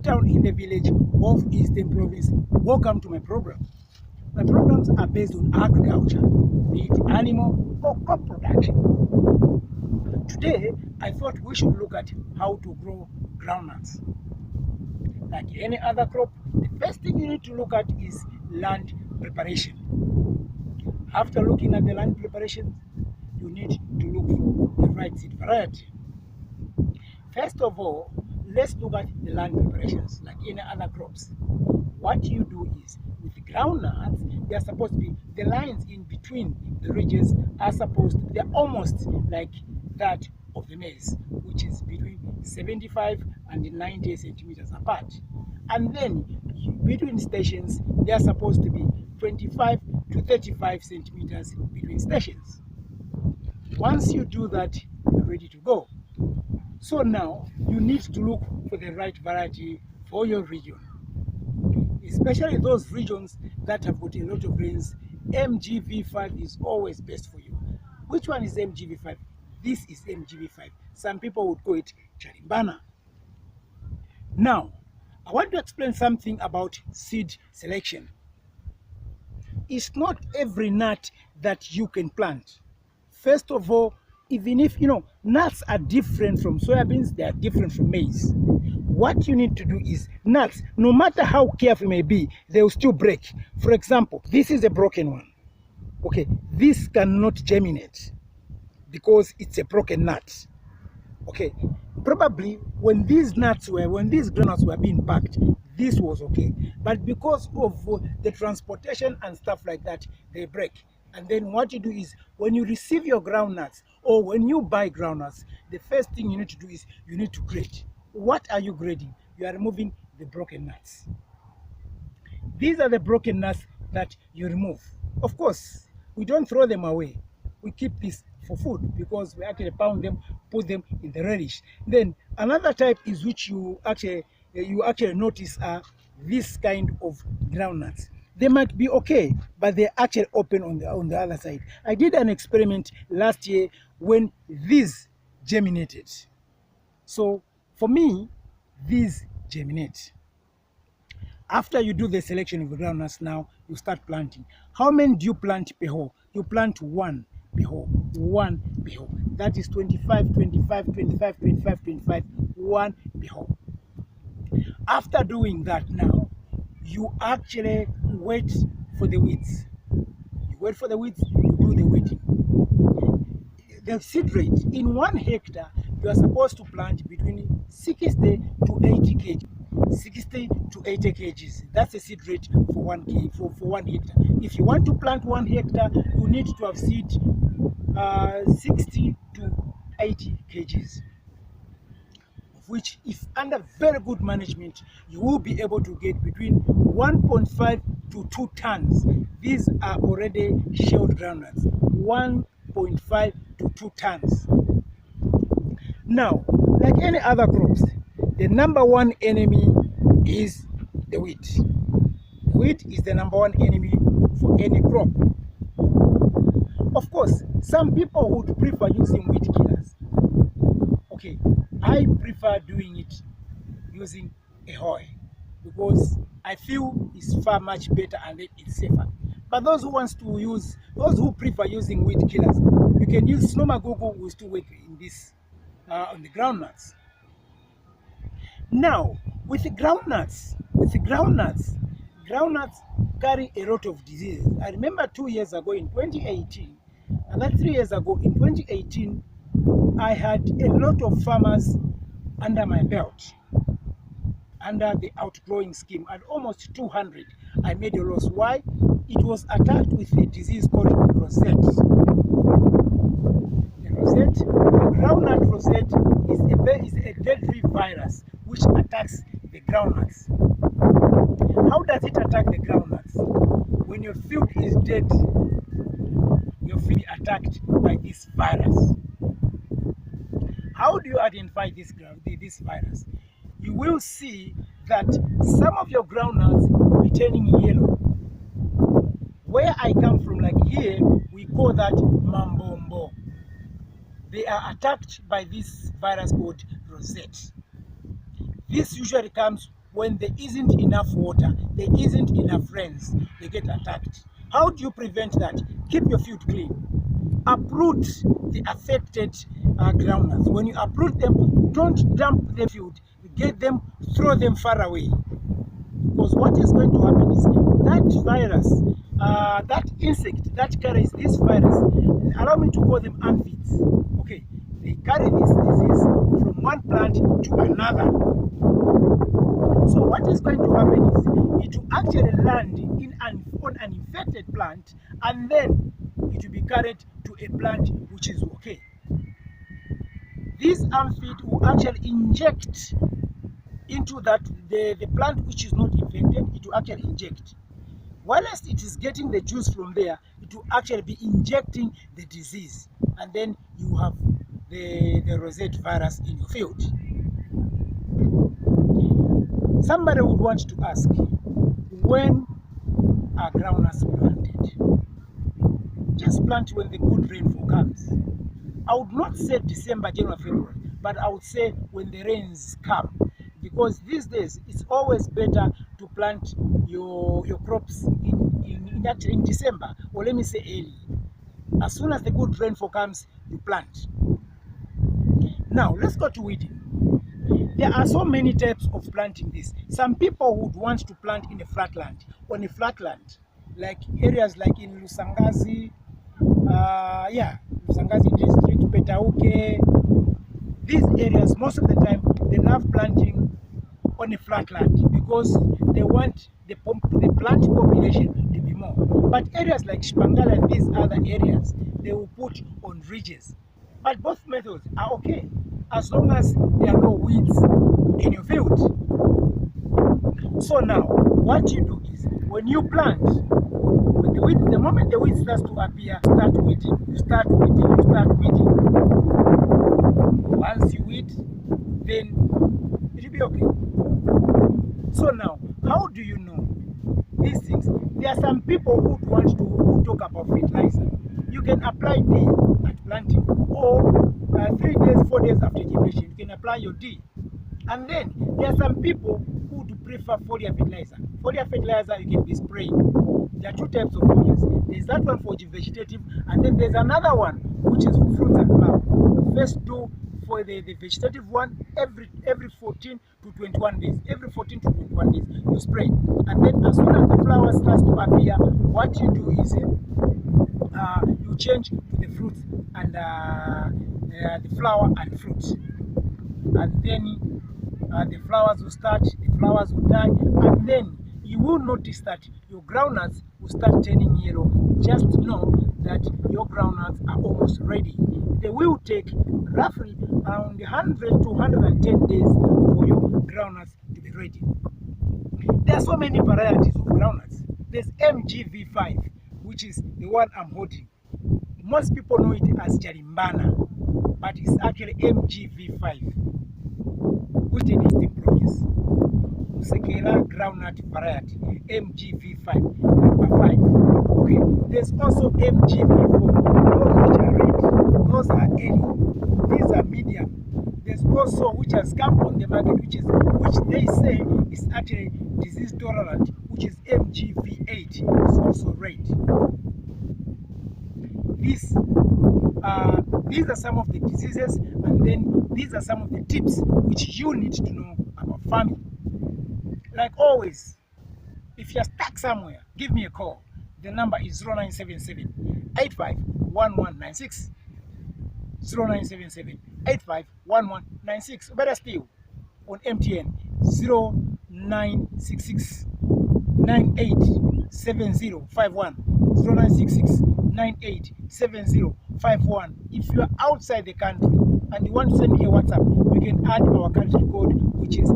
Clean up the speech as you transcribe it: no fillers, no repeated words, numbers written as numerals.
town in the village of Eastern Province. Welcome to my program. My programs are based on agriculture, be it animal or crop production. Today, I thought we should look at how to grow groundnuts. Like any other crop, the first thing you need to look at is land preparation. After looking at the land preparation, you need to look for the right seed variety. First of all, let's look at the land preparations like any other crops. What you do is, with the groundnuts, they are supposed to be, the lines in between the ridges are supposed to, they're almost like that of the maize, which is between 75 and 90 centimeters apart. And then between stations, they are supposed to be 25 to 35 centimeters between stations. Once you do that, you're ready to go. So now you need to look for the right variety for your region, especially those regions that have got a lot of rains. MGV5 is always best for you. Which one is MGV5? This is MGV5. Some people would call it Charimbana. Now, I want to explain something about seed selection. It's not every nut that you can plant. First of all, even if nuts are different from soybeans, they are different from maize. What you need to do is, nuts, no matter how careful you may be, they will still break. For example, this is a broken one. Okay, this cannot germinate because it's a broken nut. Okay, probably when these groundnuts were being packed, this was okay, but because of the transportation and stuff like that, they break. And then what you do is, when you receive your groundnuts or when you buy groundnuts, the first thing you need to do is you need to grade. What are you grading? You are removing the broken nuts. These are the broken nuts that you remove. Of course, we don't throw them away. We keep this for food because we actually pound them, put them in the relish. Then another type is which you actually notice are this kind of groundnuts. They might be okay, but they're actually open on the other side. I did an experiment last year when these germinated. So for me, these germinate. After you do the selection of the groundnuts, now you start planting. How many do you plant per hole? You plant one per hole. One per hole. That is 25, 25, 25, 25, 25. One per hole. After doing that, now you actually wait for the weeds. You wait for the weeds, you do the weeding. The seed rate in 1 hectare, you are supposed to plant between 60 to 80 kg. 60 to 80 kgs. That's the seed rate for 1 hectare. If you want to plant 1 hectare, you need to have seed 60 to 80 kgs. Of which, if under very good management, you will be able to get between 1.5 to 2 tons. These are already shelled groundnuts. 1.5 to 2 tons. Now, like any other crops, the number one enemy is the weed. The weed is the number one enemy for any crop. Of course, some people would prefer using weed killers. Okay, I prefer doing it using a hoe because I feel it's far much better and it's safer. But those who prefer using weed killers, you can use Snowmagogo, will still work in this on the groundnuts. Now, with the groundnuts, groundnuts carry a lot of diseases. I remember 2 years ago in 2018, and that 3 years ago in 2018, I had a lot of farmers under my belt, under the outgrowing scheme, and almost 200. I made a loss. Why? It was attacked with a disease called rosette. The groundnut rosette is a deadly virus which attacks the groundnuts. How does it attack the groundnuts? When your field is dead, your field is attacked by this virus. How do you identify this virus? You will see that some of your groundnuts will be turning yellow. Where I come from, like here, we call that mambombo. They are attacked by this virus called rosette. This usually comes when there isn't enough water, there isn't enough rains, they get attacked. How do you prevent that? Keep your field clean. Uproot the affected groundnuts. When you uproot them, don't dump the field. Get them, throw them far away. Because what is going to happen is that virus, that insect that carries this virus, allow me to call them aphids. Okay, they carry this disease from one plant to another. So what is going to happen is it will actually land on an infected plant, and then it will be carried to a plant which is okay. This aphid will actually inject into that the plant which is not infected. It will actually inject. Whilst it is getting the juice from there, it will actually be injecting the disease, and then you have the rosette virus in your field. Somebody would want to ask, when are groundnuts planted? Just plant when the good rainfall comes. I would not say December, January, February, but I would say when the rains come. Because these days, it's always better to plant your crops in December, or let me say early. As soon as the good rainfall comes, you plant. Now, let's go to weeding. There are so many types of planting this. Some people would want to plant in a flatland, on a flatland, like areas like in Lusangazi, Lusangazi district, Petauke. These areas, most of the time, they love planting on a flatland because they want the plant population to be more. But areas like Shpangala and these other areas, they will put on ridges. But both methods are okay, as long as there are no weeds in your field. So now, what you do is, when you plant, the moment the weed starts to appear, start weeding. Once you weed, then it will be okay. So now, how do you know these things? There are some people who talk about fertilizer. You can apply D at planting, or 3 days, 4 days after germination, you can apply your D. And then there are some people who do prefer foliar fertilizer. Foliar fertilizer you can be spraying. There are two types of foliars. There's that one for vegetative, and then there's another one which is for fruits and flowers. First do for the vegetative one every 14 to 21 days. Every 14 to 21 days you spray. And then as soon as the flower starts to appear, what you do is you change to the fruits and the flower and fruit. And then the flowers will start, the flowers will die, and then you will notice that your groundnuts will start turning yellow. Just know that your groundnuts are almost ready. They will take roughly around 100 to 110 days for your groundnuts to be ready. There are so many varieties of groundnuts. There's MGV5, which is the one I'm holding. Most people know it as Jarimbana, but it's actually MGV5, which is a distinct province. Sekela groundnut variety, MGV5, number 5. Okay, there's also MGV4. Those which are red, those are early, these are medium. There's also which has come on the market, which they say is actually disease tolerant, which is MGV8. It's also red. These are some of the diseases, and then these are some of the tips which you need to know about farming. Like always, if you're stuck somewhere, give me a call. The number is 0977 851196. 0977 851196. Better still, on MTN 0966 987051. 0966 987051. If you are outside the country and you want to send me a WhatsApp, you can add our country code, which is